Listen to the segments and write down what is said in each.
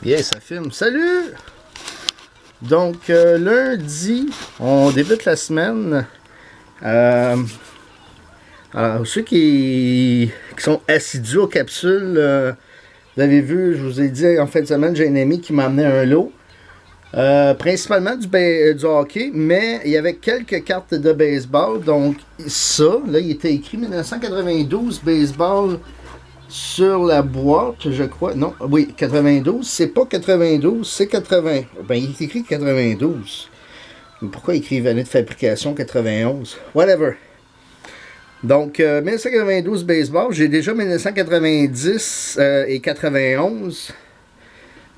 Yeah, ça filme. Salut! Donc, lundi, on débute la semaine. Alors, ceux qui sont assidus aux capsules, vous avez vu, je vous ai dit en fin de semaine, j'ai un ami qui m'a amené un lot. Principalement du hockey, mais il y avait quelques cartes de baseball. Donc, ça, là, il était écrit 1992 baseball sur la boîte, je crois. Non, oui, 92. C'est pas 92, c'est 80. Ben, il est écrit 92. Mais pourquoi il écrit année de fabrication 91? Whatever. Donc, 1992 baseball. J'ai déjà 1990 et 91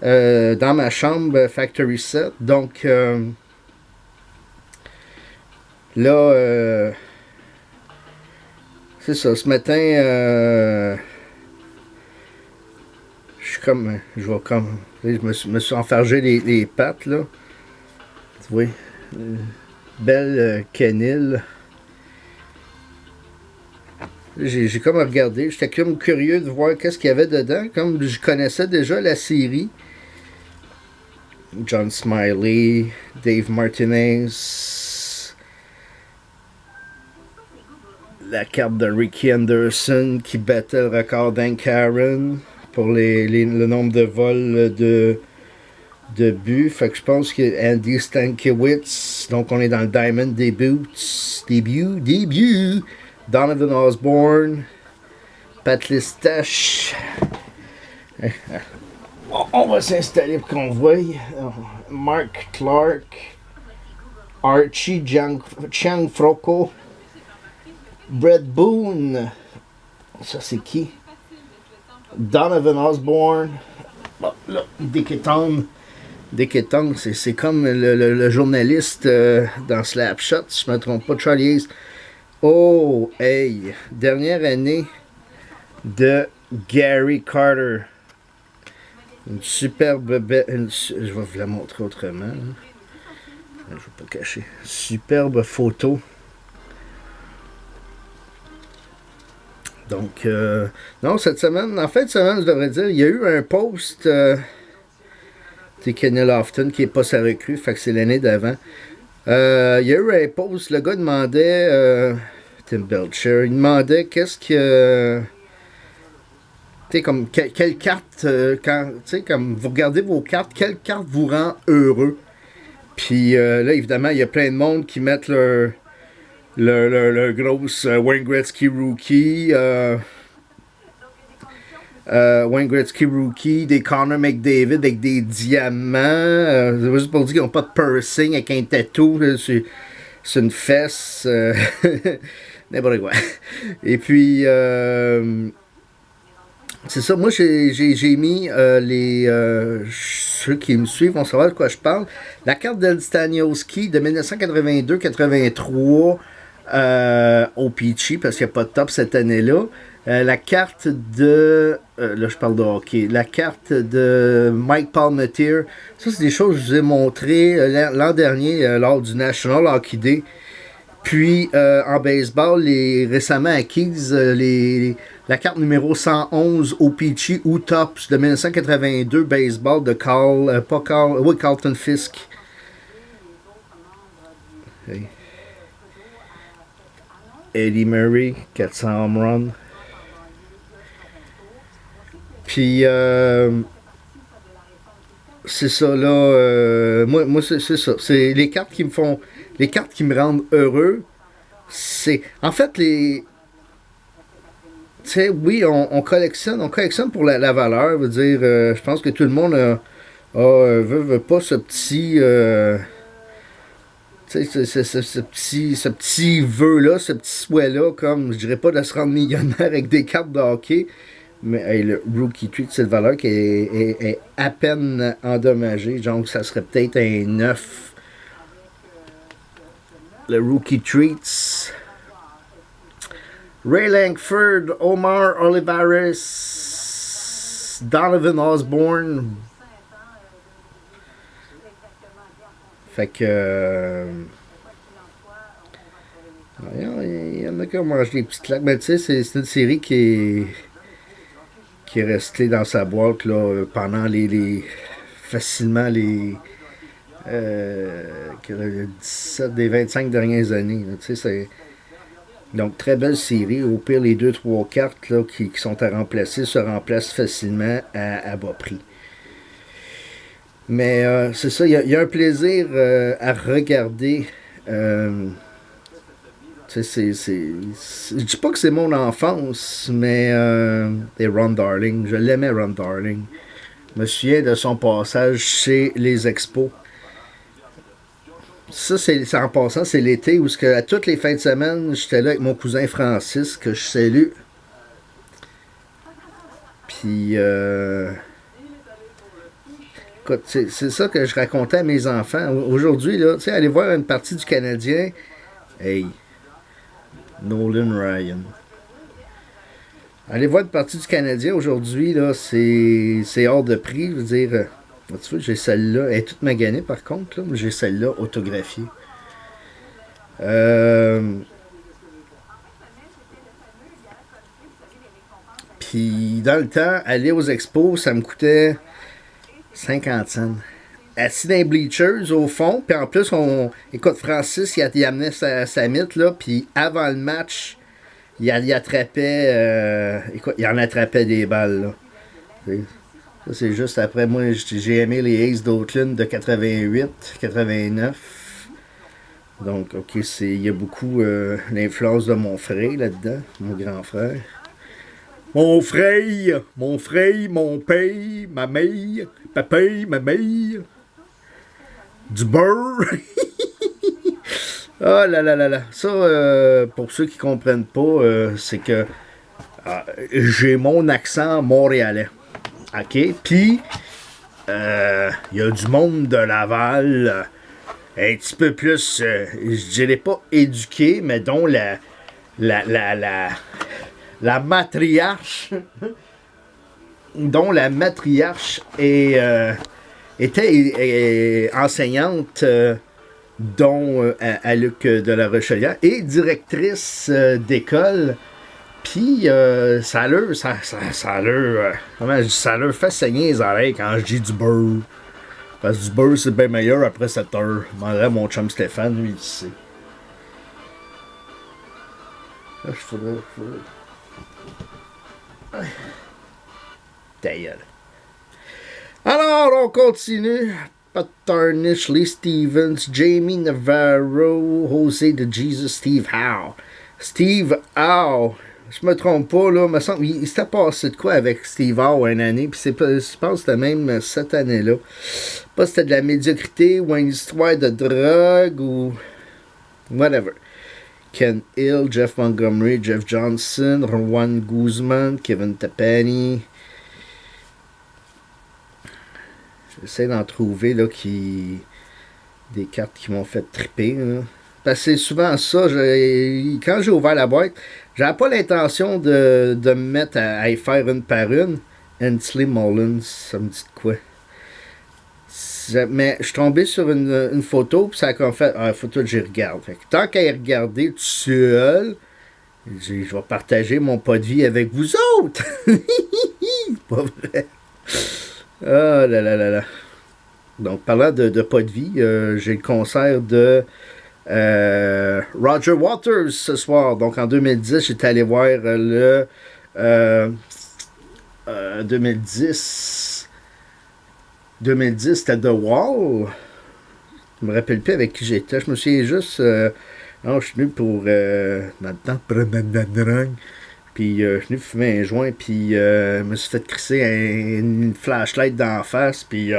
dans ma chambre Factory Set. Donc, là, c'est ça. Ce matin, je me suis enfargé les pattes, là. Tu vois, belle canille. J'ai comme regardé, j'étais comme curieux de voir qu'est-ce qu'il y avait dedans, comme je connaissais déjà la série. John Smiley, Dave Martinez, la carte de Ricky Anderson qui battait le record d'Hank Aaron pour le nombre de vols de buts. Fait que je pense que Andy Stankiewicz, donc on est dans le Diamond début. Donovan Osborne, Pat Listache. On va s'installer pour qu'on voie. Mark Clark, Archie Gianfrocco, Brett Boone. Ça c'est qui? Donovan Osborne. Bon, là, Dicketon, c'est comme le journaliste dans Slapshot, si je ne me trompe pas, Charlie Hayes. Oh, hey! Dernière année de Gary Carter. Une superbe je vais vous la montrer autrement. Hein. Je ne vais pas cacher. Superbe photo. Donc, non, cette semaine, en fin de semaine, je devrais dire, il y a eu un post c'est Kenny Lofton qui n'est pas sa recrue, fait que c'est l'année d'avant. Il y a eu un post, le gars demandait, Tim Belcher, il demandait qu'est-ce que... tu sais, comme, quelle carte, quand, tu sais, comme vous regardez vos cartes, quelle carte vous rend heureux? Puis là, évidemment, il y a plein de monde qui mettent leur grosse Wayne Gretzky rookie, Wayne Gretzky rookie, des Connor McDavid avec des diamants. C'est juste pour dire qu'ils n'ont pas de piercing avec un tatou sur une fesse. N'importe quoi. Et puis, c'est ça. Moi, j'ai mis ceux qui me suivent vont savoir de quoi je parle. La carte d'El Staniowski de 1982-83 au Peachy, parce qu'il n'y a pas de top cette année-là. La carte de... là, je parle de hockey. La carte de Mike Palmateer. Ça, c'est des choses que je vous ai montrées l'an dernier lors du National Hockey Day. Puis, en baseball, récemment acquises, la carte numéro 111 au Peachy ou Tops de 1982 baseball de Carlton Fisk. Hey. Eddie Murray, 400 home run. Puis, c'est ça, là. Moi c'est ça. C'est les cartes qui me font. Les cartes qui me rendent heureux. C'est. En fait, tu sais, oui, on collectionne pour la valeur. Veut dire, je pense que tout le monde veut pas ce petit. Tu sais, ce petit vœu-là, ce petit souhait-là, comme, je dirais pas de se rendre millionnaire avec des cartes de hockey. Mais hey, le Rookie Treat, c'est une valeur qui est à peine endommagée. Donc, ça serait peut-être un 9. Le Rookie Treats. Ray Langford, Omar Olivares, Donovan Osborne. Fait que... il y en a qui ont mangé des petites claques. Mais tu sais, c'est une série qui est restée dans sa boîte là, pendant facilement les 17 des 25 dernières années. Donc, très belle série. Au pire, les 2-3 cartes là, qui sont à remplacer se remplacent facilement à bas prix. Mais c'est ça, il y a un plaisir à regarder. Je dis pas que c'est mon enfance, mais et Ron Darling, je l'aimais Ron Darling. Je me souviens de son passage chez les Expos. Ça, c'est en passant, c'est l'été où à toutes les fins de semaine, j'étais là avec mon cousin Francis, que je salue. Puis, écoute, c'est ça que je racontais à mes enfants. Aujourd'hui, là, tu sais, aller voir une partie du Canadien, hey, Nolan Ryan. Aller voir une partie du Canadien aujourd'hui, là, c'est hors de prix. Je veux dire, tu vois, j'ai celle-là. Elle est toute maganée par contre, là, mais j'ai celle-là autographiée. Puis dans le temps, aller aux expos, ça me coûtait 50 cents. Assis dans les bleachers au fond, puis en plus, écoute, Francis, il amenait sa mythe, là, puis avant le match, il attrapait, écoute, il en attrapait des balles, là. Ça, c'est juste après, moi, j'ai aimé les Aces d'Oakland de 88, 89. Donc, ok, il y a beaucoup l'influence de mon frère là-dedans, mon grand frère. Mon frère, mon père, ma mère, papa, ma mère. Du beurre. Oh là là là là. Ça, pour ceux qui comprennent pas, c'est que j'ai mon accent montréalais. OK? Puis, il y a du monde de Laval un petit peu plus, je dirais pas éduqué, mais dont la matriarche dont la matriarche était enseignante dont à Luc de la Rochelière et directrice d'école. Puis ça leur fait saigner les oreilles quand je dis du beurre. Parce que du beurre, c'est bien meilleur après 7 heures. Je demanderais mon chum Stéphane, lui, il sait. Là, je faudrait... Ta gueule. Alors, on continue. Pat Tarnish, Lee Stevens, Jamie Navarro, José de Jesus, Steve Howe. Steve Howe. Je me trompe pas, là. Me semble, il s'était passé de quoi avec Steve Howe une année, puis je pense que c'était même cette année-là. Pas si c'était de la médiocrité ou une histoire de drogue ou whatever. Ken Hill, Jeff Montgomery, Jeff Johnson, Juan Guzman, Kevin Tapani. J'essaie d'en trouver là, des cartes qui m'ont fait triper. Là. Parce que c'est souvent ça. Quand j'ai ouvert la boîte, j'avais pas l'intention de me mettre à y faire une par une. Hensley Mullins, ça me dit de quoi? Mais je suis tombé sur une photo, puis ça a comme fait, la photo que j'y regarde. Fait que tant qu'à y regarder tout seul, je vais partager mon pas de vie avec vous autres. C'est pas vrai. Oh là là là là. Donc, parlant de pas de vie, j'ai le concert de Roger Waters ce soir. Donc, en 2010, j'étais allé voir le 2010, c'était The Wall. Je me rappelle plus avec qui j'étais. Je me souviens juste. Non, je suis venu pour. Maintenant, prendre la drogue. Puis je suis venu fumer un joint. Puis je me suis fait crisser une flashlight d'en face. Puis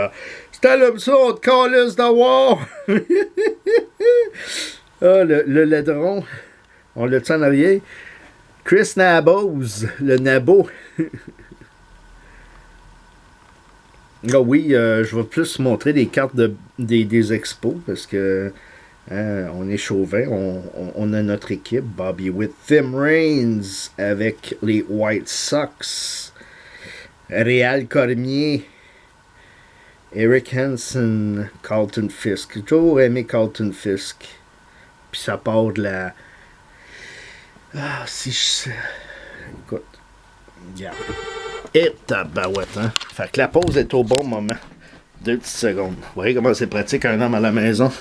c'était là, ça, on te calisse de Wall. Ah, le ladron. On l'a dit en arrière. Chris Nabos, le Nabo. Ah oui, je vais plus montrer des cartes des expos parce que on est chauvin, on a notre équipe. Bobby Witt, Tim Raines avec les White Sox, Réal Cormier, Eric Hansen, Carlton Fisk. J'ai toujours aimé Carlton Fisk. Puis ça part de la... Ah, si je... Écoute, regarde. Et tabarouette, hein? Fait que la pause est au bon moment. 2 petites secondes. Vous voyez comment c'est pratique un homme à la maison?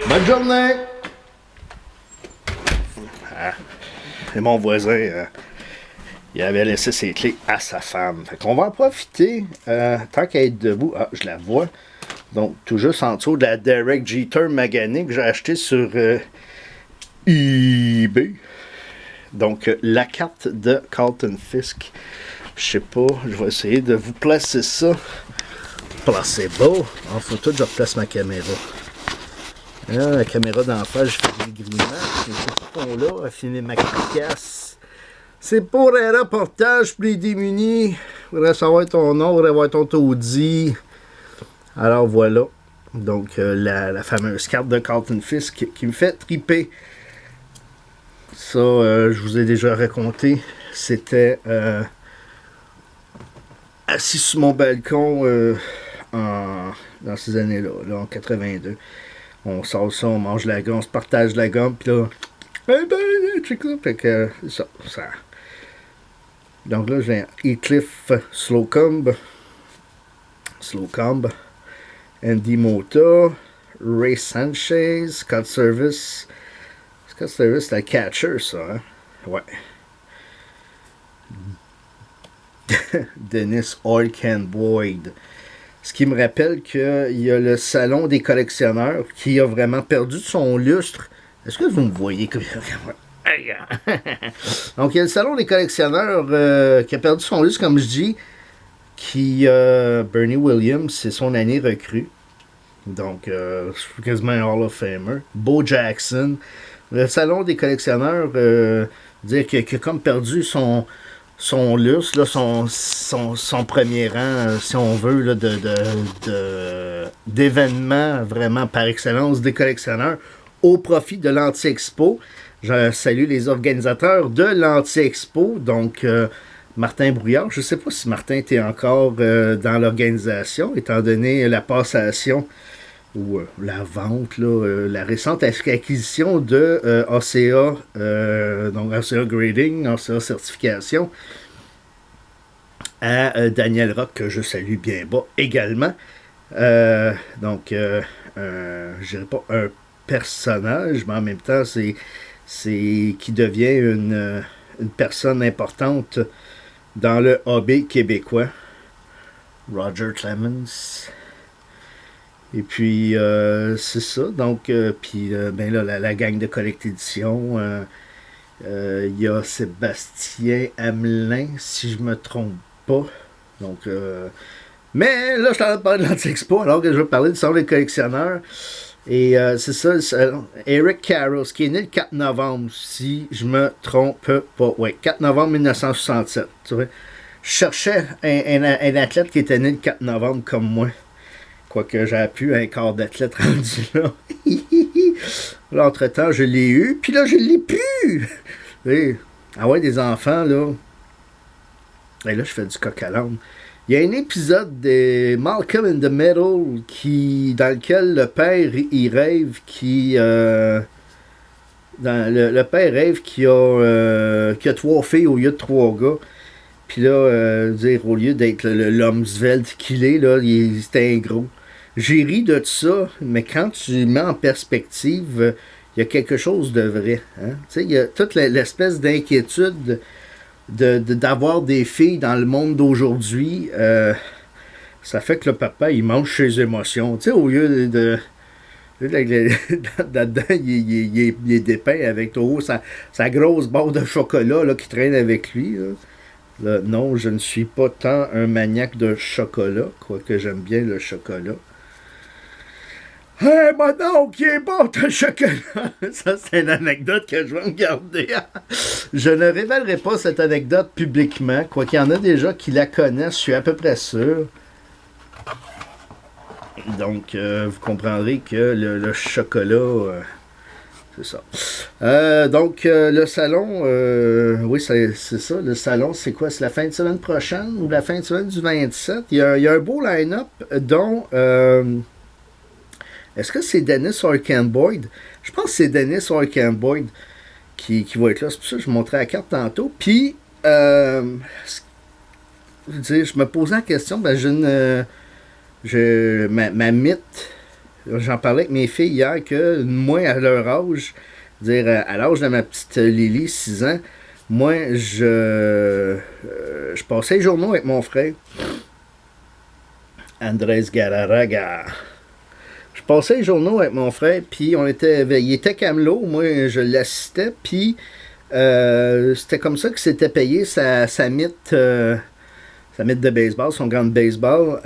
Bonne journée! Ah, et mon voisin, il avait laissé ses clés à sa femme. Fait qu'on va en profiter, tant qu'à être debout. Ah, je la vois. Donc, tout juste en dessous de la Derek Jeter Magané que j'ai acheté sur eBay. Donc, la carte de Carlton Fisk. Je sais pas, je vais essayer de vous placer ça. Placer beau. En photo, je replace ma caméra. Là, la caméra d'en face, je fais des grimements. Et ce ton-là a fini ma casse. C'est pour un reportage pour les démunis. Je voudrais savoir ton nom, je voudrais voir ton taudis. Alors voilà. Donc, la fameuse carte de Carlton Fisk qui me fait triper. Ça, je vous ai déjà raconté. C'était assis sur mon balcon dans ces années-là, là, en 82. On sort ça, on mange la gomme, on se partage la gomme, puis là, check ça. Fait que, ça. Donc là, j'ai Heathcliff Slocumb, Andy Mota, Ray Sanchez, Scott Service, c'est le catcher, ça, hein? Ouais. Dennis Orkin Boyd. Ce qui me rappelle qu'il y a le salon des collectionneurs qui a vraiment perdu son lustre. Est-ce que vous me voyez? Donc, il y a le salon des collectionneurs qui a perdu son lustre, comme je dis, Bernie Williams, c'est son année recrue. Donc, quasiment un Hall of Famer. Bo Jackson. Le salon des collectionneurs, dire qu'il a comme perdu son lustre, là, son premier rang, si on veut, là, d'événements vraiment par excellence des collectionneurs au profit de l'Anti-Expo. Je salue les organisateurs de l'Anti-Expo, donc Martin Brouillard. Je ne sais pas si Martin était encore dans l'organisation, étant donné la passation ou la vente, là, la récente acquisition de ACA, donc ACA Grading, ACA Certification, à Daniel Rock, que je salue bien bas également. Donc, je dirais pas un personnage, mais en même temps, c'est qui devient une personne importante dans le hobby québécois. Roger Clemens. Et puis, c'est ça. Donc, puis, ben là, la gang de Collect Édition, il y a Sébastien Hamelin, si je me trompe pas. Donc, mais là, je suis en train de parler de l'Anti-Expo, alors que je veux parler du salon des collectionneurs. Et c'est ça, le salon. Eric Carroll, qui est né le 4 novembre, si je me trompe pas. Oui, 4 novembre 1967. Tu vois. Je cherchais un athlète qui était né le 4 novembre comme moi. Quoique j'avais pu un corps d'athlète rendu là. Là, entre-temps, je l'ai eu, puis là, je l'ai plus. Et, ah ouais, des enfants, là. Et là, je fais du coq à l'âne. Il y a un épisode de Malcolm in the Middle dans lequel le père, il rêve le père rêve qu'il a 3 filles au lieu de 3 gars. Puis là, dire au lieu d'être l'homme svelte qu'il est, là, c'était un gros. J'ai ri de ça, mais quand tu mets en perspective, il y a quelque chose de vrai. Hein? Tu sais, il y a toute l'espèce d'inquiétude d'avoir des filles dans le monde d'aujourd'hui. Ça fait que le papa, il mange ses émotions. Tu sais, au lieu là-dedans, il est dépeint avec sa grosse barre de chocolat là, qui traîne avec lui. Là, non, je ne suis pas tant un maniaque de chocolat, quoique j'aime bien le chocolat. Hey, mon oncle, qui est bon ton chocolat! Ça, c'est une anecdote que je vais me garder. Je ne révélerai pas cette anecdote publiquement, quoiqu'il y en a déjà qui la connaissent, je suis à peu près sûr. Donc, vous comprendrez que le chocolat... c'est ça. Donc, le salon, oui, c'est ça. Le salon, c'est quoi? C'est la fin de semaine prochaine ou la fin de semaine du 27? Il y a un beau line-up, dont... est-ce que c'est Dennis Orkin Boyd? Je pense que c'est Dennis Orkin Boyd qui va être là. C'est pour ça que je montrais la carte tantôt. Puis, Je me posais la question, ben, ma mythe, j'en parlais avec mes filles hier, que moi, à leur âge, dire à l'âge de ma petite Lily, 6 ans, moi, je passais les journaux avec mon frère, Andrés Gararaga. Je passais les journaux avec mon frère, puis il était camelot, moi, je l'assistais, puis c'était comme ça que s'était payé sa mythe de baseball, son gant de baseball,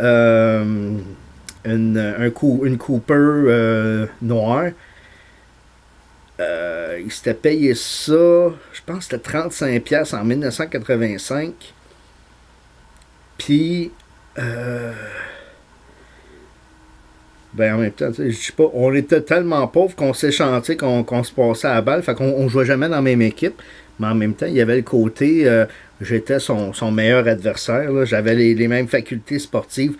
une Cooper noire. Il s'était payé ça, je pense que c'était 35$ en 1985. Puis, ben en même temps, je sais pas, on était tellement pauvres qu'on s'est chanté, qu'on se passait à la balle, fait qu'on jouait jamais dans la même équipe. Mais en même temps, il y avait le côté, j'étais son meilleur adversaire, j'avais les mêmes facultés sportives.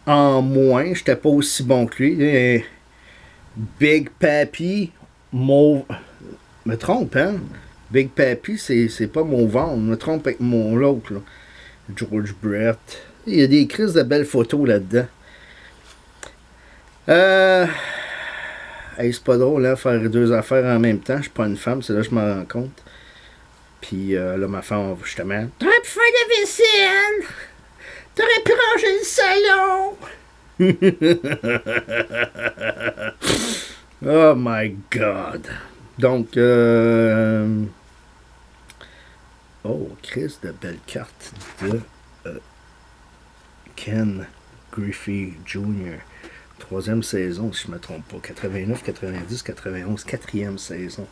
En moins, j'étais pas aussi bon que lui. Et Big Papi, me trompe, hein? Big Papi, c'est pas mon ventre, me trompe avec mon l'autre, là. George Brett. Il y a des crises de belles photos là-dedans. Hey, c'est pas drôle, hein, faire deux affaires en même temps. Je suis pas une femme, c'est là que je m'en rends compte. Puis là, ma femme, justement, t'aurais pu faire la vaisselle! T'aurais pu ranger le salon! Oh my God! Donc, oh, Chris, de belle carte de Ken Griffey Jr. Troisième saison, si je ne me trompe pas. 89, 90, 91, quatrième saison.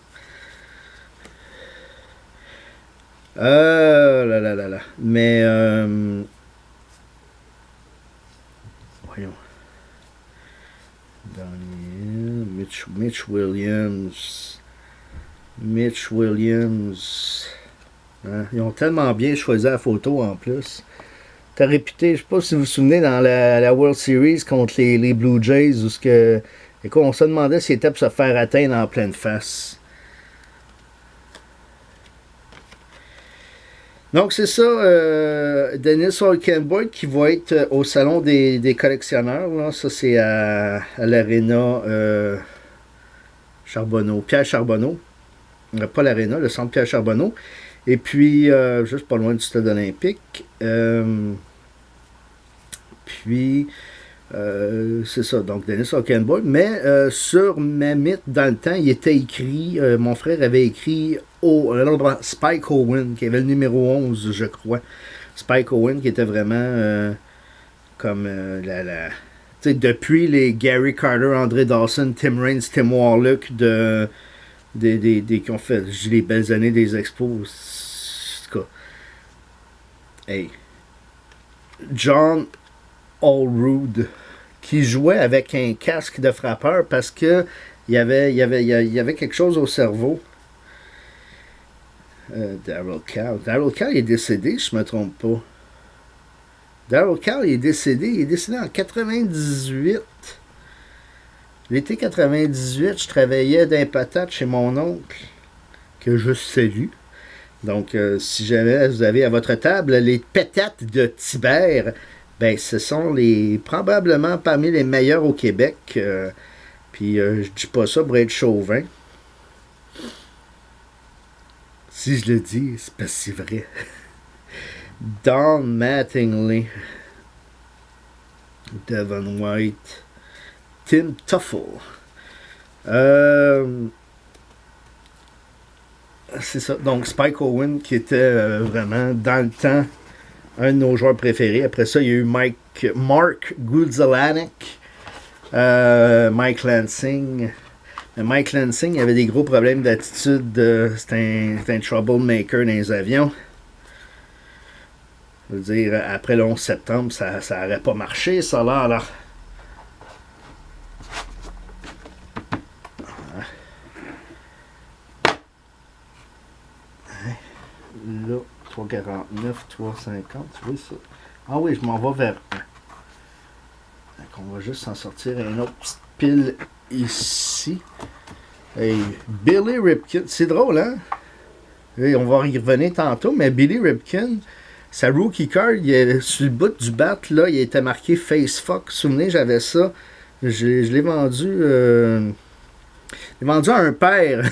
Là là là là. Mais, voyons. Daniel, Mitch Williams. Mitch Williams. Hein? Ils ont tellement bien choisi la photo en plus. T'as réputé, je sais pas si vous vous souvenez, dans la World Series contre les Blue Jays, où écoute, on se demandait s'il était pour se faire atteindre en pleine face. Donc c'est ça, Dennis Olkenburg qui va être au salon des collectionneurs. Là. Ça c'est à l'Arena Charbonneau, Pierre Charbonneau. Pas l'Arena, le centre Pierre Charbonneau. Et puis, juste pas loin du stade olympique. Puis, c'est ça, donc Dennis Hockenborg. Mais sur ma mythe, dans le temps, il était écrit, mon frère avait écrit Spike Owen, qui avait le numéro 11, je crois. Spike Owen, qui était vraiment comme tu sais, depuis les Gary Carter, André Dawson, Tim Raines, Tim Warlock, qui ont fait les belles années des expos. En tout cas. Hey. John Allrood qui jouait avec un casque de frappeur parce que il y avait quelque chose au cerveau. Darryl Cal. Darryl Cal est décédé, je me trompe pas. Darryl Cal est décédé. Il est décédé en 98. L'été 98, je travaillais d'un patate chez mon oncle, que je salue. Donc, si jamais vous avez à votre table les pétates de Tibère, ben, ce sont probablement parmi les meilleurs au Québec. Puis, je dis pas ça pour être chauvin. Si je le dis, c'est parce que c'est vrai. Don Mattingly, Devon White, Tim Tuffle. C'est ça. Donc, Spike Owen, qui était vraiment, dans le temps, un de nos joueurs préférés. Après ça, il y a eu Mark Guzelanek, Mike Lansing. Mike Lansing avait des gros problèmes d'attitude. C'était un troublemaker dans les avions. Je veux dire, après le 11 septembre, ça n'aurait pas marché, ça là. Là, 349, 350, tu vois ça? Ah oui, je m'en vais vers 1. Donc, on va juste s'en sortir une autre petite pile ici. Hey, Billy Ripken, c'est drôle, hein? Et on va y revenir tantôt, mais Billy Ripken, sa rookie card, sur le bout du bat, là, il était marqué Face Fuck. Vous vous souvenez, j'avais ça. Je l'ai vendu. Il est vendu à un père.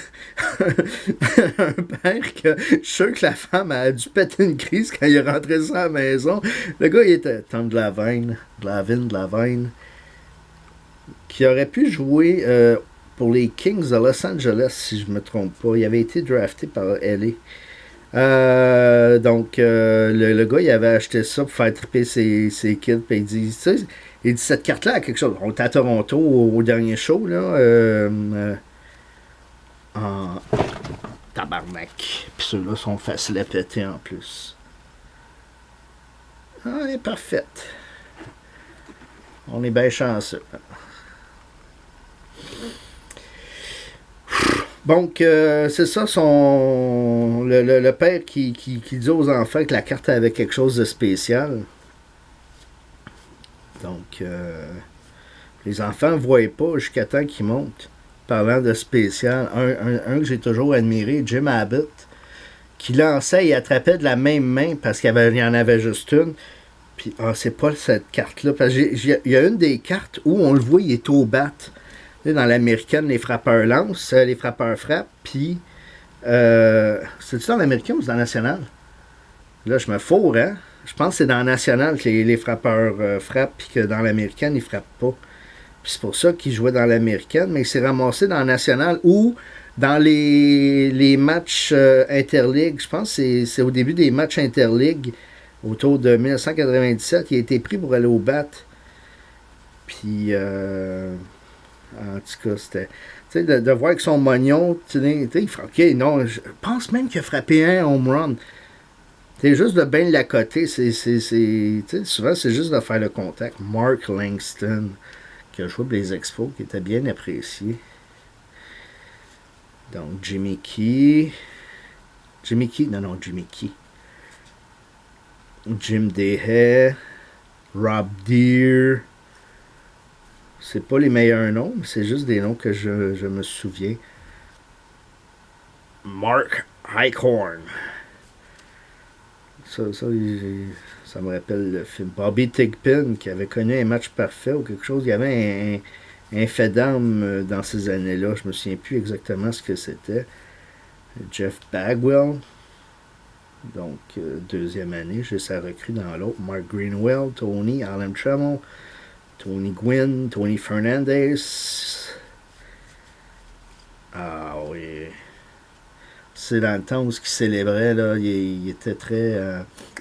Un père que je suis sûr que la femme a dû péter une crise quand il est rentré ça à la maison. Le gars, il était Tom de la Veine, qui aurait pu jouer pour les Kings de Los Angeles, si je ne me trompe pas. Il avait été drafté par LA. Donc, le gars, il avait acheté ça pour faire triper ses kids. Puis il dit, tu sais, cette carte-là a quelque chose. On était à Toronto au dernier show, là. En tabarnak. Puis ceux-là sont faciles à péter en plus. Ah, elle est parfaite. On est bien chanceux. Donc, c'est ça, le père qui dit aux enfants que la carte avait quelque chose de spécial. Donc, les enfants ne voient pas jusqu'à temps qu'ils montent. Parlant de spécial, un que j'ai toujours admiré, Jim Abbott, qui lançait et attrapait de la même main parce qu'il y en avait juste une. Puis, c'est pas cette carte-là. Parce qu'il y a une des cartes où on le voit, il est au bat. Dans l'américaine, les frappeurs lancent, les frappeurs frappent, puis c'est-tu dans l'américaine ou c'est dans la nationale? Là, je me fourre, hein? Je pense que c'est dans la nationale que les frappeurs frappent, puis que dans l'américaine, ils frappent pas. Puis c'est pour ça qu'il jouait dans l'américaine, mais il s'est ramassé dans la nationale ou dans les matchs interligues. Je pense que c'est au début des matchs interligues, autour de 1997, il a été pris pour aller au bat. Puis... en tout cas, c'était. Tu sais, de voir que son mognon, tu sais, il fait OK, non, je pense même qu'il a frappé un home run. C'est juste de bien l'accoter. Souvent, c'est juste de faire le contact. Mark Langston, qui a joué pour les Expos, qui était bien apprécié. Donc, Jimmy Key. Jim Dehay. Rob Deere. C'est pas les meilleurs noms, mais c'est juste des noms que je me souviens. Mark Eichhorn. Ça me rappelle le film. Bobby Thigpen, qui avait connu un match parfait ou quelque chose. Il y avait un fait d'armes dans ces années-là. Je me souviens plus exactement ce que c'était. Jeff Bagwell. Donc, deuxième année, j'ai sa recrue dans l'autre. Mark Greenwell, Tony, Alan Trammell. Tony Gwynn, Tony Fernandez. Ah oui. C'est dans le temps où ce qu'il célébrait, là, il était très...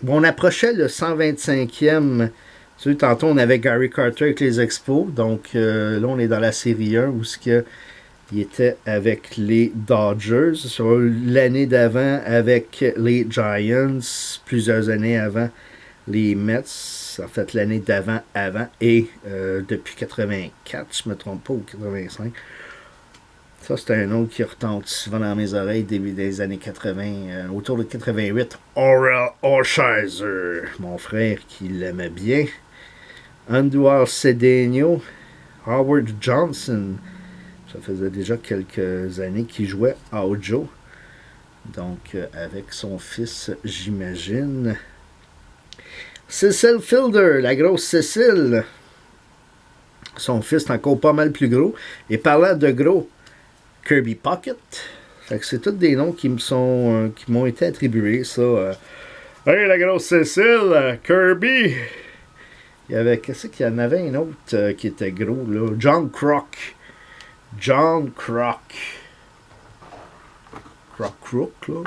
Bon, on approchait le 125e. Tu sais, tantôt, on avait Gary Carter avec les Expos. Donc, là, on est dans la série 1 où il était avec les Dodgers. Sur l'année d'avant, avec les Giants. Plusieurs années avant, les Mets. En fait, l'année d'avant, et depuis 84, je ne me trompe pas, ou 85. Ça, c'est un autre qui retombe souvent dans mes oreilles début des années 80, autour de 88. Orel Orshizer, mon frère qui l'aimait bien. Andujar Cedeno, Howard Johnson. Ça faisait déjà quelques années qu'il jouait à Ojo. Donc, avec son fils, j'imagine. Cecil Fielder, la grosse Cécile. Son fils est encore pas mal plus gros. Et parlant de gros, Kirby Puckett. Fait que c'est tous des noms qui m'ont été attribués, ça. Hey, la grosse Cécile, Kirby. Qu'est-ce qu'il y en avait un autre qui était gros, là? John Kruk. Crook, là.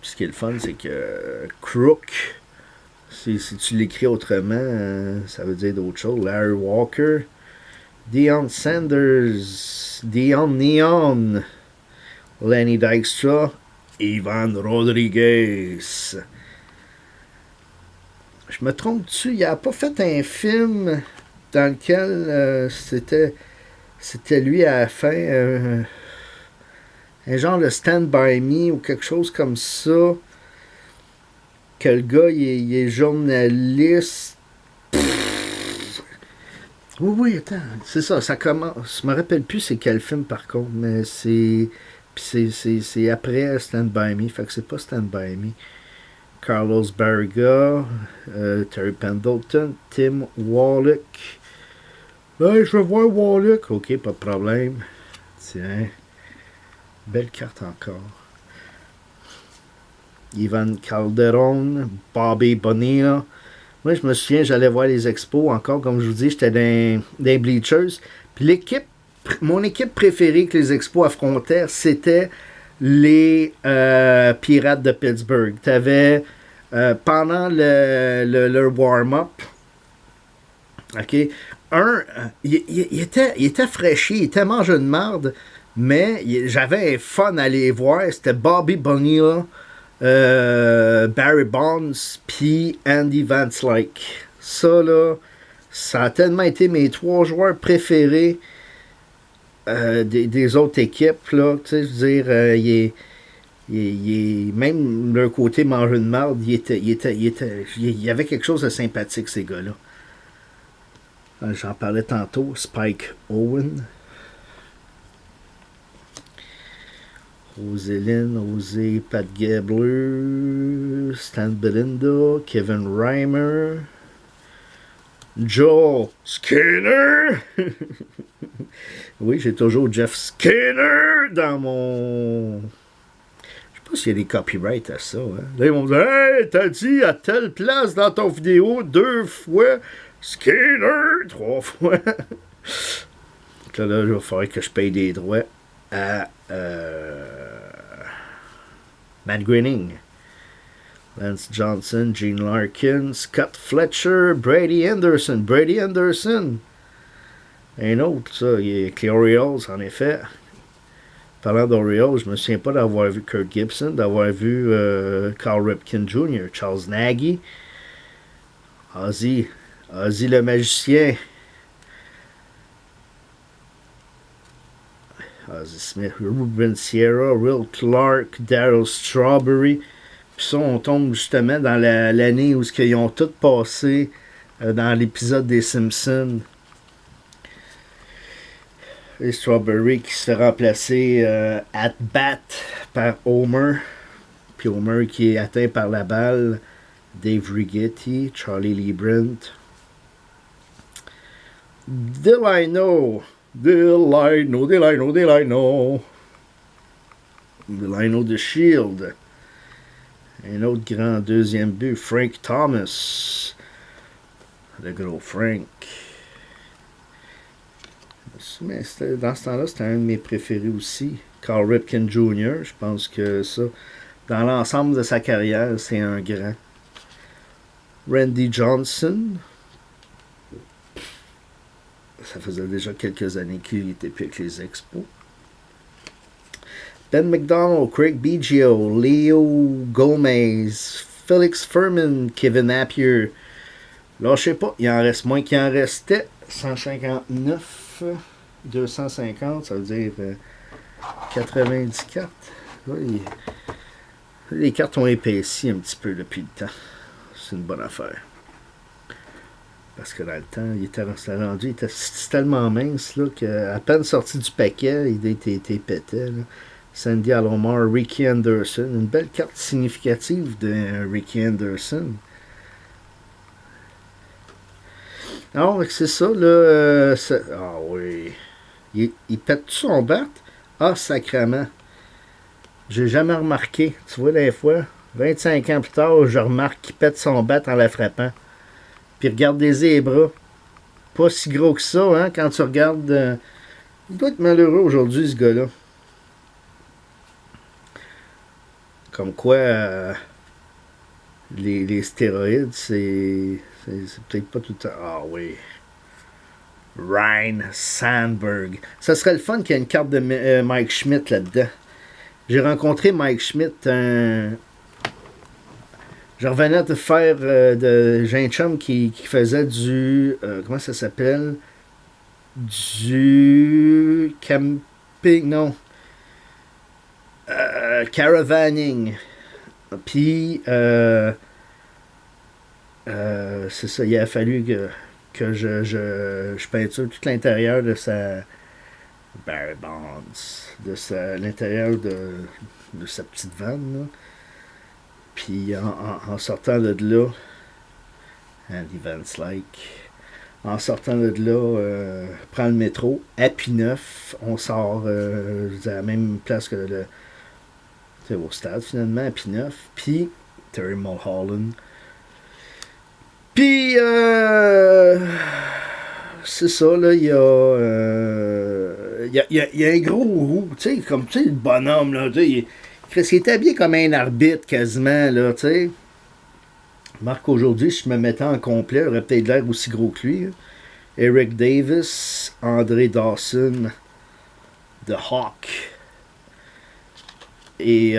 Ce qui est le fun, c'est que Crook, si tu l'écris autrement, ça veut dire d'autres choses. Larry Walker, Deion Sanders, Deion Neon, Lenny Dykstra, Ivan Rodriguez. Je me trompe-tu? Il n'a pas fait un film dans lequel c'était lui à la fin... un genre de Stand By Me ou quelque chose comme ça. Que le gars, il est journaliste. Oui, attends. C'est ça commence. Je me rappelle plus c'est quel film par contre, mais c'est Puis c'est après Stand By Me, fait que c'est pas Stand By Me. Carlos Barriga, Terry Pendleton, Tim Wallach. Hey, je veux voir Wallach. Ok, pas de problème. Tiens, belle carte encore. Ivan Calderon, Bobby Bonilla. Moi, je me souviens, j'allais voir les expos encore, comme je vous dis, j'étais dans les bleachers. Puis mon équipe préférée que les expos affrontaient, c'était les Pirates de Pittsburgh. T'avais, pendant leur warm-up, ok, il était fraîchi, il était mangé de marde, mais j'avais un fun à les voir. C'était Bobby Bonilla, Barry Bonds, puis Andy Van Slyke. Ça, là, ça a tellement été mes 3 joueurs préférés des autres équipes. Là, tu sais, je veux dire, même leur côté manger de marde, il y avait quelque chose de sympathique, ces gars-là. J'en parlais tantôt, Spike Owen. Roséline, Rosé, Pat Gabler, Stan Belinda, Kevin Reimer, Joe Skinner. Oui, j'ai toujours Jeff Skinner dans mon... Je sais pas s'il y a des copyrights à ça. Hein? Là, ils vont me dire, hey, t'as dit à telle place dans ton vidéo 2 fois Skinner, 3 fois. Là, il va falloir que je paye des droits à Matt Groening, Lance Johnson, Gene Larkin, Scott Fletcher, Brady Anderson. Brady Anderson. Un autre, ça, il y a les Orioles, en effet. Parlant d'Orioles, je me souviens pas d'avoir vu Kurt Gibson, d'avoir vu Carl Ripken Jr., Charles Nagy, Ozzy le magicien, Ozzie Smith, Ruben Sierra, Will Clark, Darryl Strawberry. Puis ça, on tombe justement dans l'année où ils ont tous passé dans l'épisode des Simpsons. Et Strawberry qui se fait remplacer at bat par Homer. Puis Homer qui est atteint par la balle. Dave Righetti, Charlie Lee Brent. Delino de Shield. Un autre grand deuxième but, Frank Thomas. Le gros Frank. Mais dans ce temps-là, c'était un de mes préférés aussi. Carl Ripken Jr., je pense que ça, dans l'ensemble de sa carrière, c'est un grand. Randy Johnson. Ça faisait déjà quelques années qu'il était plus avec les Expos. Ben McDonald, Craig Biggio, Leo Gomez, Felix Furman, Kevin Napier. Là, je sais pas, il en reste moins qu'il en restait. 159, 250, ça veut dire 90 cartes. Oui, les cartes ont épaissi un petit peu depuis le temps. C'est une bonne affaire. Parce que dans le temps, il était rendu, il était tellement mince là, qu'à peine sorti du paquet, il était pété. Là. Sandy Alomar, Ricky Anderson. Une belle carte significative de Ricky Anderson. Alors, c'est ça, là. Ah oui. Il pète tout son bat? Ah, sacrément. J'ai jamais remarqué. Tu vois, des fois, 25 ans plus tard, je remarque qu'il pète son bat en la frappant. Puis regardez les bras. Pas si gros que ça, hein, quand tu regardes. Il doit être malheureux aujourd'hui, ce gars-là. Comme quoi, les stéroïdes, c'est peut-être pas tout le temps. Ah oui. Ryan Sandberg. Ça serait le fun qu'il y ait une carte de Mike Schmidt là-dedans. J'ai rencontré Mike Schmidt. Je revenais de faire j'ai un chum qui faisait du comment ça s'appelle? Du camping, non. Caravaning. Puis c'est ça, il a fallu que je peinture tout l'intérieur de Barry Bonds de l'intérieur de sa petite vanne. Là. Puis en sortant de là, Andy Van Slyke, en sortant de là, prend le métro à P9, on sort à la même place que au stade finalement, à P9, puis Terry Mulholland. Puis c'est ça, là, il y a un gros roux, tu sais, comme, tu sais, le bonhomme, là, tu sais, il est habillé comme un arbitre, quasiment, là, tu sais. Marc, aujourd'hui, si je me mettais en complet, il aurait peut-être l'air aussi gros que lui. Hein. Eric Davis, André Dawson, The Hawk. Et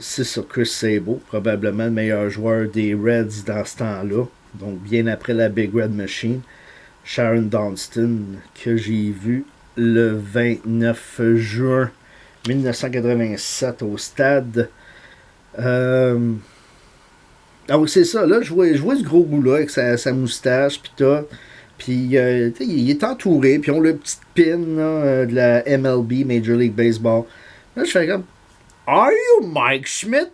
c'est ça, Chris Sabo, probablement le meilleur joueur des Reds dans ce temps-là. Donc, bien après la Big Red Machine. Sharon Dunston, que j'ai vu le 29 juin 1987 au stade. Ah oui, c'est ça, là, je vois ce gros bout-là avec sa moustache, pis tout. Puis, il est entouré, puis on a le petit pin là, de la MLB, Major League Baseball. Là, je fais comme, Are you Mike Schmidt?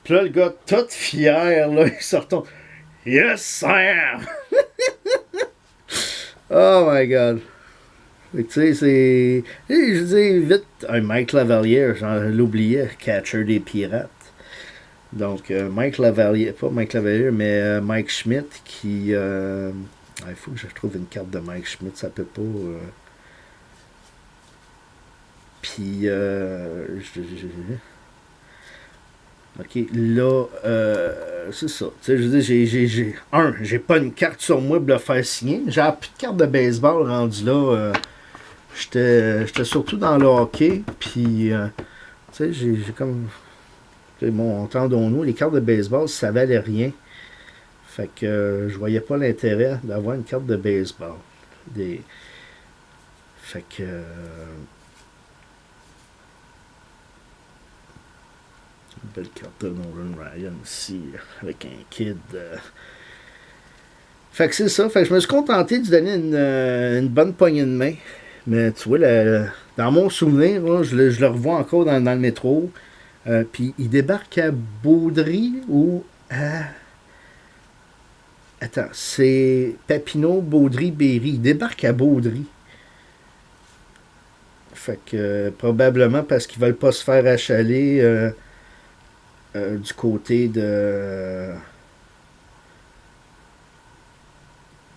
Puis là, le gars, tout fier, là, il sort ton, Yes, I am! Oh my god. Tu sais, c'est. Je dis vite, un Mike Lavalier, j'en l'oubliais, catcher des pirates. Donc, Mike Lavalier, pas Mike Lavalier, mais Mike Schmidt qui. Il faut que je trouve une carte de Mike Schmidt, ça peut pas. Puis, ok, là, c'est ça. Tu sais, je veux dire, j'ai pas une carte sur moi pour le faire signer. J'ai plus de carte de baseball rendu là. J'étais surtout dans le hockey. Puis, tu sais, j'ai comme. Bon, entendons-nous, les cartes de baseball, ça valait rien. Fait que je voyais pas l'intérêt d'avoir une carte de baseball. Fait que. Une belle carte de Nolan Ryan ici, avec un kid. Fait que c'est ça. Fait que je me suis contenté de lui donner une bonne poignée de main. Mais tu vois, dans mon souvenir, là, je le revois encore dans le métro. Puis il débarque à Baudry ou à. Attends, c'est Papineau, Baudry, Berry. Il débarque à Baudry. Fait que probablement parce qu'ils veulent pas se faire achaler du côté de.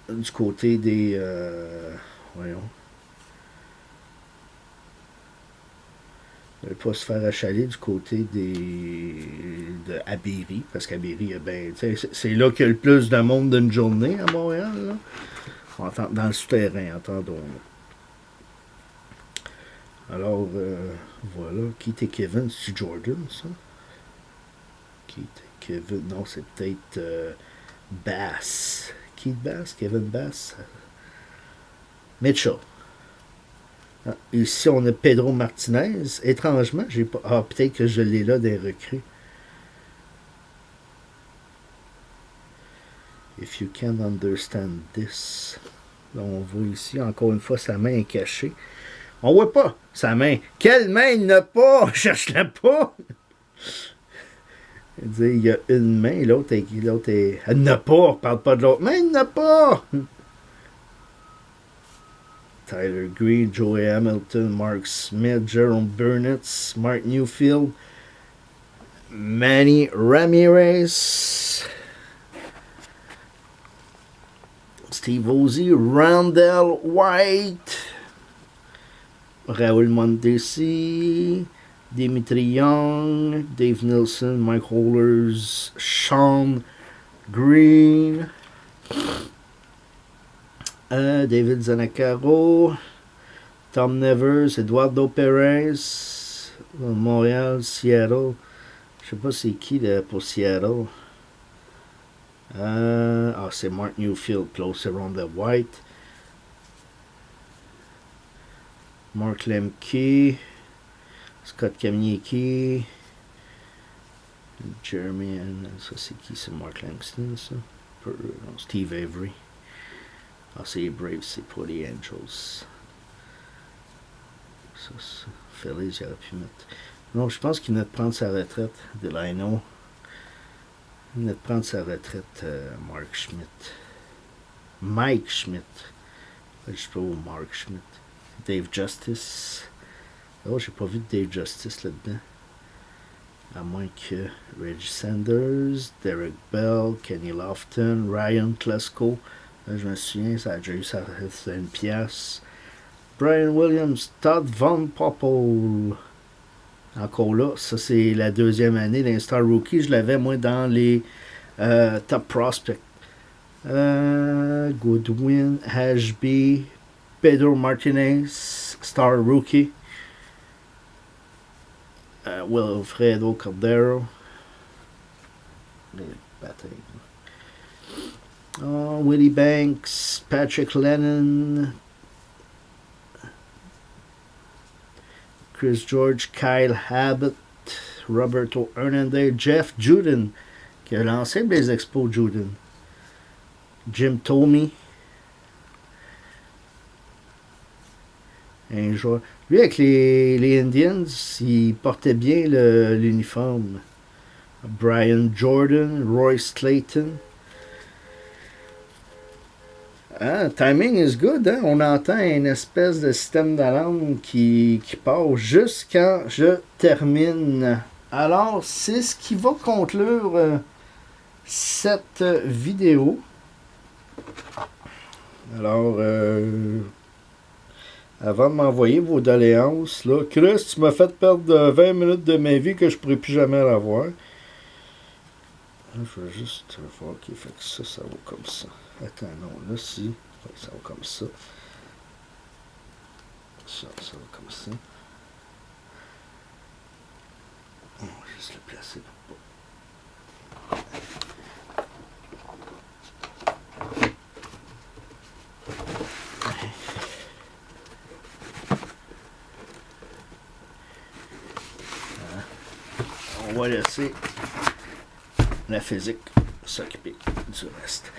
Du côté des. Voyons. Ils veulent pas se faire achaler du côté de Abéry, parce qu'Abéry, ben, c'est là qu'il y a le plus de monde d'une journée à Montréal. Là. Dans le souterrain, entendons-nous. Alors, voilà. Keith et Kevin, c'est Jordan, ça? Keith et Kevin, non, c'est peut-être Bass. Keith Bass, Kevin Bass. Mitchell. Ah, ici, on a Pedro Martinez. Étrangement, j'ai pas. Ah, peut-être que je l'ai là des recrues. If you can understand this. Là, on voit ici, encore une fois, sa main est cachée. On voit pas sa main. Quelle main il n'a pas? Cherche-la pas. Il y a une main, l'autre est. Elle n'a pas. Parle pas de l'autre main, il n'a pas. Tyler Green, Joey Hamilton, Mark Smith, Jerome Burnett, Mark Newfield, Manny Ramirez, Steve Ozzie, Randall White, Raul Mondesi, Dimitri Young, Dave Nilsson, Mike Hollers, Sean Green, David Zanacaro, Tom Nevers, Eduardo Perez, Montréal, Seattle. Je sais pas c'est qui là, pour Seattle. C'est Mark Newfield, close around the white. Mark Lemke, Scott Kamnicki, Jeremy, ça c'est qui? C'est Mark Langston, ça? Steve Avery. Ah, c'est les Braves, c'est pas les Angels. ça. Phillies, il aurait pu mettre. Non, je pense qu'il venait de prendre sa retraite, Delino. Il venait de prendre sa retraite, Mark Schmidt. Mike Schmidt. Je sais pas où Mark Schmidt. Dave Justice. Oh, j'ai pas vu de Dave Justice là-dedans. À moins que Reggie Sanders, Derek Bell, Kenny Lofton, Ryan Klesko. Là, je me souviens, ça a déjà eu ça à une pièce. Brian Williams, Todd Von Poppel. Encore là, ça c'est la deuxième année d'un Star Rookie. Je l'avais moi dans les Top Prospects. Goodwin, Ashby, Pedro Martinez, Star Rookie. Wilfredo Cordero. Willie Banks, Patrick Lennon, Chris George, Kyle Habit, Roberto Hernandez, Jeff Juden, qui a lancé les Expos Juden, Jim Thome, un joueur. Lui, avec les Indians, il portait bien l'uniforme. Brian Jordan, Roy Slayton. Ah, timing is good, hein? On entend une espèce de système d'alarme qui part juste quand je termine. Alors, c'est ce qui va conclure cette vidéo. Alors, avant de m'envoyer vos doléances, là, Chris, tu m'as fait perdre 20 minutes de ma vie que je ne pourrai plus jamais l'avoir. Je vais juste voir, ok, fait que ça va comme ça. Attends, non, là, si, ça va comme ça. Ça va comme ça. On va juste le placer là-bas. On va laisser la physique s'occuper du reste.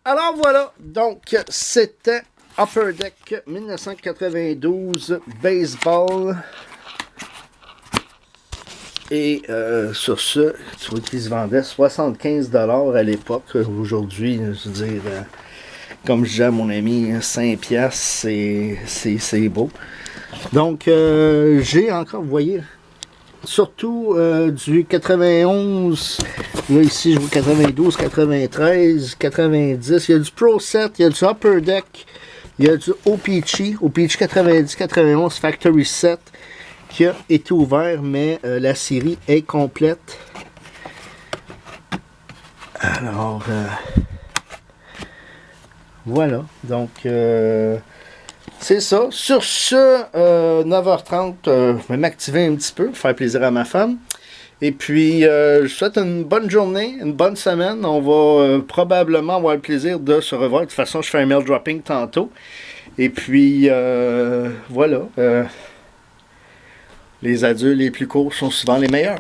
Alors voilà, donc c'était Upper Deck 1992 Baseball. Et sur ce, tu vois qu'ils se vendaient 75$ à l'époque. Aujourd'hui, je veux dire, comme je disais à mon ami, 5$, c'est beau. Donc, j'ai encore, vous voyez, surtout du 91, là ici je vois 92, 93, 90, il y a du Pro 7, il y a du Upper Deck, il y a du OPC 90, 91 Factory 7 qui a été ouvert, mais la série est complète. Alors, voilà, donc c'est ça. Sur ce, 9h30, je vais m'activer un petit peu pour faire plaisir à ma femme. Et puis, je vous souhaite une bonne journée, une bonne semaine. On va probablement avoir le plaisir de se revoir. De toute façon, je fais un mail dropping tantôt. Et puis, voilà. Les adieux les plus courts sont souvent les meilleurs.